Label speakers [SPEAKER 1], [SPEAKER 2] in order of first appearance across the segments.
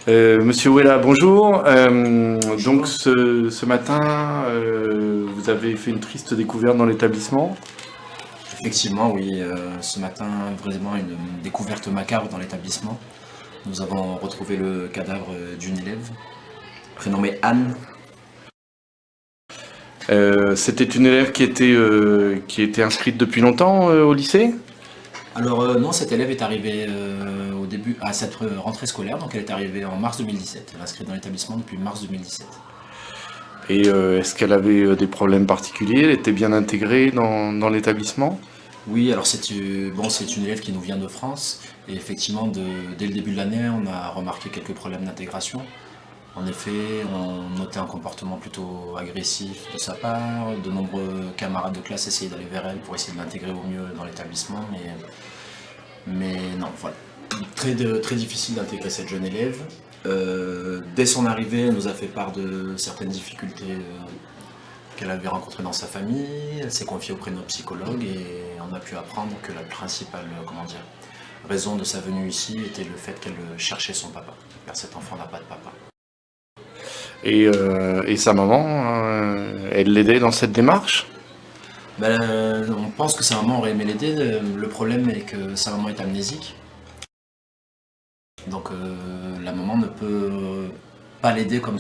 [SPEAKER 1] Monsieur Ouella, bonjour. Donc ce matin, vous avez fait une triste découverte dans l'établissement.
[SPEAKER 2] Effectivement, oui, ce matin, vraiment une découverte macabre dans l'établissement. Nous avons retrouvé le cadavre d'une élève, prénommée Anne.
[SPEAKER 1] C'était une élève qui était inscrite depuis longtemps au lycée.
[SPEAKER 2] Alors non, cette élève est arrivée au début, à cette rentrée scolaire, donc elle est arrivée en mars 2017. Elle est inscrite dans l'établissement depuis mars 2017.
[SPEAKER 1] Et est-ce qu'elle avait des problèmes particuliers? Elle était bien intégrée dans l'établissement?
[SPEAKER 2] Oui, alors c'est une élève qui nous vient de France, et effectivement, dès le début de l'année, on a remarqué quelques problèmes d'intégration. En effet, on notait un comportement plutôt agressif de sa part. De nombreux camarades de classe essayaient d'aller vers elle pour essayer de l'intégrer au mieux dans l'établissement, mais non, voilà. Très difficile d'intégrer cette jeune élève. Dès son arrivée, elle nous a fait part de certaines difficultés qu'elle avait rencontrées dans sa famille. Elle s'est confiée auprès de notre psychologue et on a pu apprendre que la principale, raison de sa venue ici était le fait qu'elle cherchait son papa, car cet enfant n'a pas de papa.
[SPEAKER 1] Et sa maman, elle l'aidait dans cette démarche?
[SPEAKER 2] On pense que sa maman aurait aimé l'aider. Le problème est que sa maman est amnésique. Donc la maman ne peut pas l'aider comme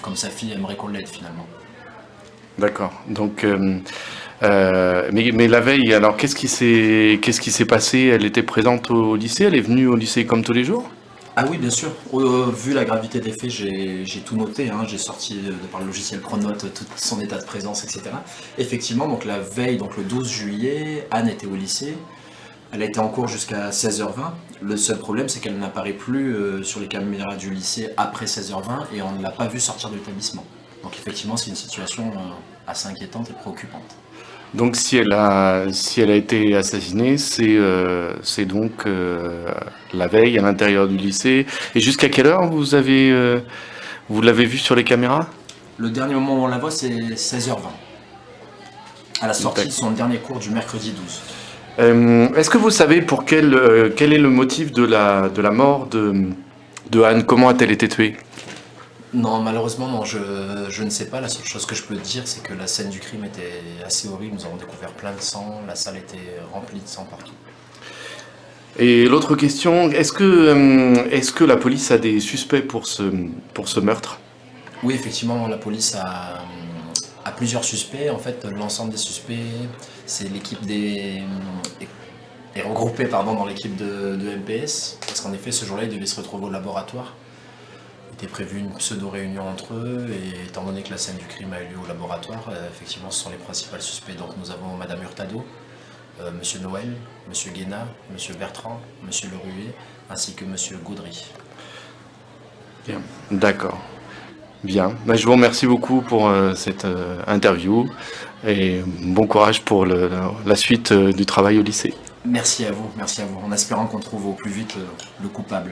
[SPEAKER 2] comme sa fille aimerait qu'on l'aide finalement.
[SPEAKER 1] D'accord. Donc, mais la veille, alors qu'est-ce qui s'est passé? Elle était présente au lycée? Elle est venue au lycée comme tous les jours?
[SPEAKER 2] Ah oui, bien sûr. Vu la gravité des faits, j'ai tout noté, hein. J'ai sorti par le logiciel Pronote tout son état de présence, etc. Effectivement, donc la veille, donc le 12 juillet, Anne était au lycée. Elle a été en cours jusqu'à 16h20. Le seul problème, c'est qu'elle n'apparaît plus sur les caméras du lycée après 16h20 et on ne l'a pas vue sortir de l'établissement. Donc effectivement, c'est une situation assez inquiétante et préoccupante.
[SPEAKER 1] Donc si elle a été assassinée, c'est donc la veille à l'intérieur du lycée. Et jusqu'à quelle heure vous l'avez vue sur les caméras?
[SPEAKER 2] Le dernier moment où on la voit, c'est 16h20, à la sortie de
[SPEAKER 1] D'accord.
[SPEAKER 2] son dernier cours du mercredi 12.
[SPEAKER 1] Est-ce que vous savez quel est le motif de la mort de Anne? Comment a-t-elle été tuée?
[SPEAKER 2] Non, malheureusement, non, je ne sais pas. La seule chose que je peux te dire, c'est que la scène du crime était assez horrible. Nous avons découvert plein de sang, la salle était remplie de sang partout.
[SPEAKER 1] Et l'autre question, est-ce que la police a des suspects pour ce meurtre?
[SPEAKER 2] Oui, effectivement, la police a plusieurs suspects. En fait, l'ensemble des suspects, c'est l'équipe est regroupée pardon, dans l'équipe de MPS. Parce qu'en effet, ce jour-là, ils devaient se retrouver au laboratoire. Il était prévu une pseudo-réunion entre eux, et étant donné que la scène du crime a eu lieu au laboratoire, effectivement, ce sont les principaux suspects. Donc nous avons Madame Hurtado, Monsieur Noël, Monsieur Guéna, Monsieur Bertrand, Monsieur Leruet, ainsi que Monsieur Gaudry.
[SPEAKER 1] Bien. D'accord. Bien. Ben, je vous remercie beaucoup pour cette interview et bon courage pour la suite du travail au lycée.
[SPEAKER 2] Merci à vous, en espérant qu'on trouve au plus vite le coupable.